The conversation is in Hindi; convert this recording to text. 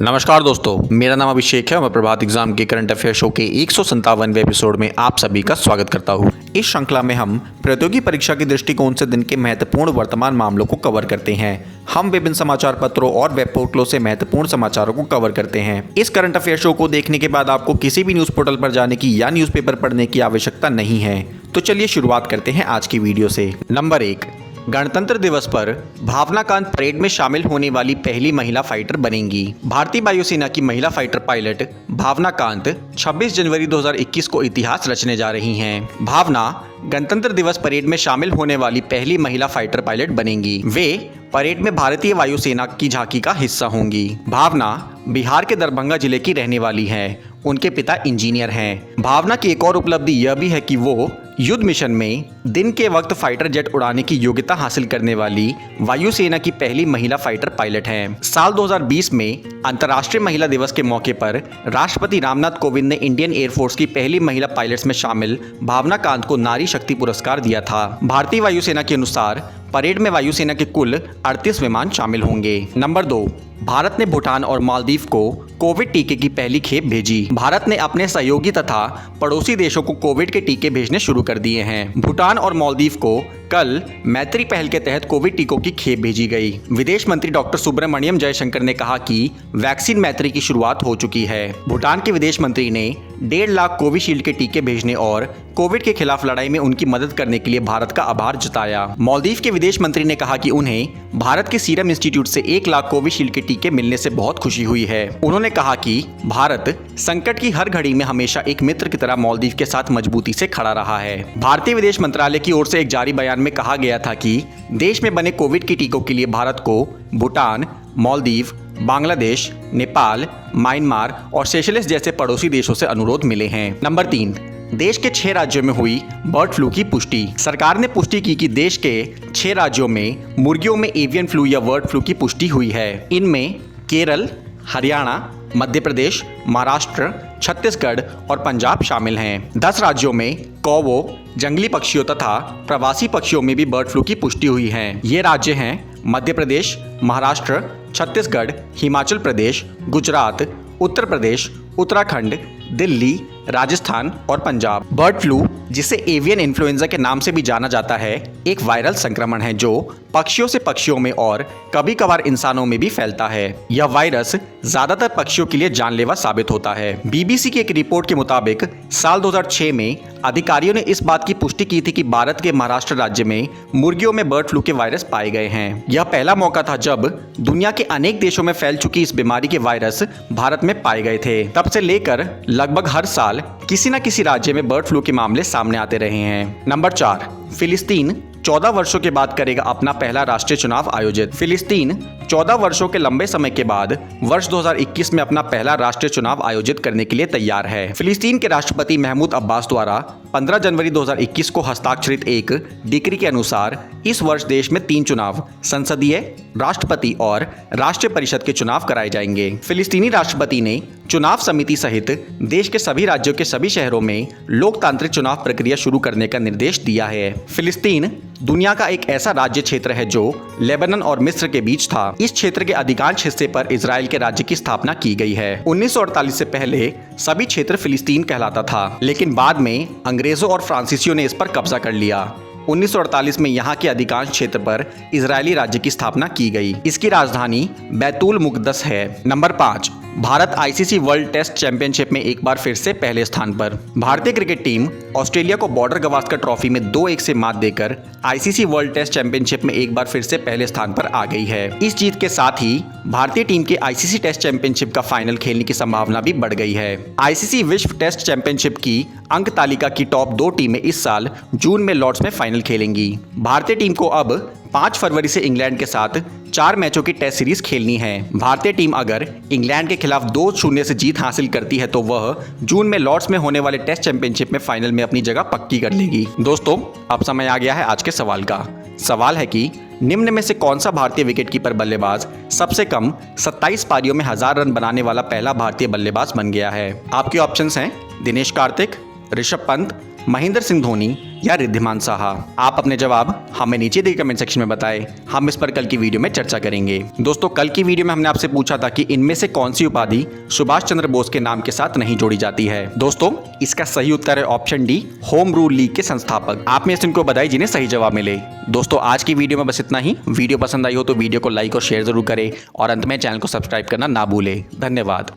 नमस्कार दोस्तों, मेरा नाम अभिषेक है और मैं प्रभात एग्जाम के करंट अफेयर शो के 157वें एपिसोड में आप सभी का स्वागत करता हूं। इस श्रृंखला में हम प्रतियोगी परीक्षा के दृष्टिकोण से दिन के महत्वपूर्ण वर्तमान मामलों को कवर करते हैं। हम विभिन्न समाचार पत्रों और वेब पोर्टलों से महत्वपूर्ण समाचारों को कवर करते हैं। इस करंट अफेयर शो को देखने के बाद आपको किसी भी न्यूज पोर्टल पर जाने की या न्यूज़पेपर पढ़ने की आवश्यकता नहीं है। तो चलिए शुरुआत करते हैं आज की वीडियो से। नंबर 1, गणतंत्र दिवस पर भावना कांत परेड में शामिल होने वाली पहली महिला फाइटर बनेंगी। भारतीय वायुसेना की महिला फाइटर पायलट भावना कांत 26 जनवरी 2021 को इतिहास रचने जा रही हैं। भावना गणतंत्र दिवस परेड में शामिल होने वाली पहली महिला फाइटर पायलट बनेंगी। वे परेड में भारतीय वायुसेना की झांकी का हिस्सा होंगी। भावना बिहार के दरभंगा जिले की रहने वाली हैं। उनके पिता इंजीनियर हैं। भावना की एक और उपलब्धि यह भी है कि वो युद्ध मिशन में दिन के वक्त फाइटर जेट उड़ाने की योग्यता हासिल करने वाली वायुसेना की पहली महिला फाइटर पायलट हैं। साल 2020 में अंतर्राष्ट्रीय महिला दिवस के मौके पर राष्ट्रपति रामनाथ कोविंद ने इंडियन एयरफोर्स की पहली महिला पायलट्स में शामिल भावना कांत को नारी शक्ति पुरस्कार दिया था। भारतीय वायुसेना के अनुसार परेड में वायुसेना के कुल 38 विमान शामिल होंगे। नंबर 2, भारत ने भूटान और मालदीव को कोविड टीके की पहली खेप भेजी। भारत ने अपने सहयोगी तथा पड़ोसी देशों को कोविड के टीके भेजने शुरू कर दिए हैं। भूटान और मालदीव को कल मैत्री पहल के तहत कोविड टीकों की खेप भेजी गई। विदेश मंत्री डॉक्टर सुब्रमण्यम जयशंकर ने कहा कि वैक्सीन मैत्री की शुरुआत हो चुकी है। भूटान के विदेश मंत्री ने 1.5 लाख कोविशील्ड के टीके भेजने और कोविड के खिलाफ लड़ाई में उनकी मदद करने के लिए भारत का आभार जताया। मालदीव के विदेश मंत्री ने कहा कि उन्हें भारत के सीरम इंस्टीट्यूट से 1 लाख कोविशील्ड के टीके मिलने से बहुत खुशी हुई है। उन्होंने कहा कि भारत संकट की हर घड़ी में हमेशा एक मित्र की तरह मालदीव के साथ मजबूती से खड़ा रहा है। भारतीय विदेश मंत्रालय की ओर से एक जारी बयान में कहा गया था कि देश में बने कोविड के टीकों के लिए भारत को भूटान, मालदीव, बांग्लादेश, नेपाल, म्यांमार और सेशेल्स जैसे पड़ोसी देशों से अनुरोध मिले हैं। नंबर 3, देश के 6 राज्यों में हुई बर्ड फ्लू की पुष्टि। सरकार ने पुष्टि की कि देश के 6 राज्यों में मुर्गियों में एवियन फ्लू या बर्ड फ्लू की पुष्टि हुई है। इनमें केरल, हरियाणा, मध्य प्रदेश, महाराष्ट्र, छत्तीसगढ़ और पंजाब शामिल हैं। 10 राज्यों में कौवों, जंगली पक्षियों तथा प्रवासी पक्षियों में भी बर्ड फ्लू की पुष्टि हुई है। ये राज्य हैं मध्य प्रदेश, महाराष्ट्र, छत्तीसगढ़, हिमाचल प्रदेश, गुजरात, उत्तर प्रदेश, उत्तराखंड, दिल्ली, राजस्थान और पंजाब। बर्ड फ्लू, जिसे एवियन इन्फ्लुएंजा के नाम से भी जाना जाता है, एक वायरल संक्रमण है जो पक्षियों से पक्षियों में और कभी कभार इंसानों में भी फैलता है। यह वायरस ज्यादातर पक्षियों के लिए जानलेवा साबित होता है। बीबीसी की एक रिपोर्ट के मुताबिक साल 2006 में अधिकारियों ने इस बात की पुष्टि की थी कि भारत के महाराष्ट्र राज्य में मुर्गियों में बर्ड फ्लू के वायरस पाए गए हैं। यह पहला मौका था जब दुनिया के अनेक देशों में फैल चुकी इस बीमारी के वायरस भारत में पाए गए थे। तब से लेकर लगभग हर साल किसी न किसी राज्य में बर्ड फ्लू के मामले सामने आते रहे हैं। नंबर 4, फिलिस्तीन 14 वर्षों के बाद करेगा अपना पहला राष्ट्रीय चुनाव आयोजित। फिलिस्तीन 14 वर्षों के लंबे समय के बाद वर्ष 2021 में अपना पहला राष्ट्रीय चुनाव आयोजित करने के लिए तैयार है। फिलिस्तीन के राष्ट्रपति महमूद अब्बास द्वारा 15 जनवरी 2021 को हस्ताक्षरित एक डिक्री के अनुसार इस वर्ष देश में 3 चुनाव, संसदीय, राष्ट्रपति और राष्ट्रीय परिषद के चुनाव कराए जाएंगे। फिलिस्तीनी राष्ट्रपति ने चुनाव समिति सहित देश के सभी राज्यों के सभी शहरों में लोकतांत्रिक चुनाव प्रक्रिया शुरू करने का निर्देश दिया है। फिलिस्तीन दुनिया का एक ऐसा राज्य क्षेत्र है जो लेबनान और मिस्र के बीच था। इस क्षेत्र के अधिकांश हिस्से पर इजराइल के राज्य की स्थापना की गई है। 1948 से पहले सभी क्षेत्र फिलिस्तीन कहलाता था, लेकिन बाद में अंग्रेजों और फ्रांसीसियों ने इस पर कब्जा कर लिया। 1948 में यहाँ के अधिकांश क्षेत्र पर इजरायली राज्य की स्थापना की गई। इसकी राजधानी बैतुल मुक़द्दस है। Number 5, Bharat ICC world test championship में एक बार फिर से पहले स्थान पर। भारतीय क्रिकेट टीम ऑस्ट्रेलिया को बॉर्डर गवास्कर ट्रॉफी में 2-1 से मात देकर आईसीसी वर्ल्ड टेस्ट चैंपियनशिप में एक बार फिर से पहले स्थान पर आ गई है। इस जीत के साथ ही भारतीय टीम के आईसीसी टेस्ट चैंपियनशिप का फाइनल खेलने की संभावना भी बढ़ गई है। आईसीसी विश्व टेस्ट चैंपियनशिप की अंक तालिका की टॉप 2 टीमें इस साल जून में लॉर्ड्स में फाइनल खेलेंगी। भारतीय टीम को अब 5 फरवरी से इंग्लैंड के साथ 4 मैचों की टेस्ट सीरीज खेलनी है। भारतीय टीम अगर इंग्लैंड के खिलाफ 2-0 से जीत हासिल करती है तो वह जून में लॉर्ड्स में होने वाले टेस्ट चैंपियनशिप में फाइनल में अपनी जगह पक्की कर लेगी। दोस्तों, अब समय आ गया है आज के सवाल का। सवाल है कि निम्न में से कौन सा भारतीय विकेटकीपर बल्लेबाज सबसे कम 27 पारियों में 1000 रन बनाने वाला पहला भारतीय बल्लेबाज बन गया है? आपके ऑप्शंस हैं दिनेश कार्तिक, ऋषभ पंत, महेंद्र सिंह धोनी या रिद्धिमान साहा? आप अपने जवाब हमें नीचे दिए कमेंट सेक्शन में बताएं। हम इस पर कल की वीडियो में चर्चा करेंगे। दोस्तों, कल की वीडियो में हमने आपसे पूछा था कि इनमें से कौन सी उपाधि सुभाष चंद्र बोस के नाम के साथ नहीं जोड़ी जाती है। दोस्तों, इसका सही उत्तर है option D, home rule league के संस्थापक। आप में से इनको बधाई जिन्हें सही जवाब मिले। दोस्तों, आज की वीडियो में बस इतना ही। वीडियो पसंद आई हो तो वीडियो को लाइक और शेयर जरूर करें और अंत में चैनल को सब्सक्राइब करना ना भूलें। धन्यवाद।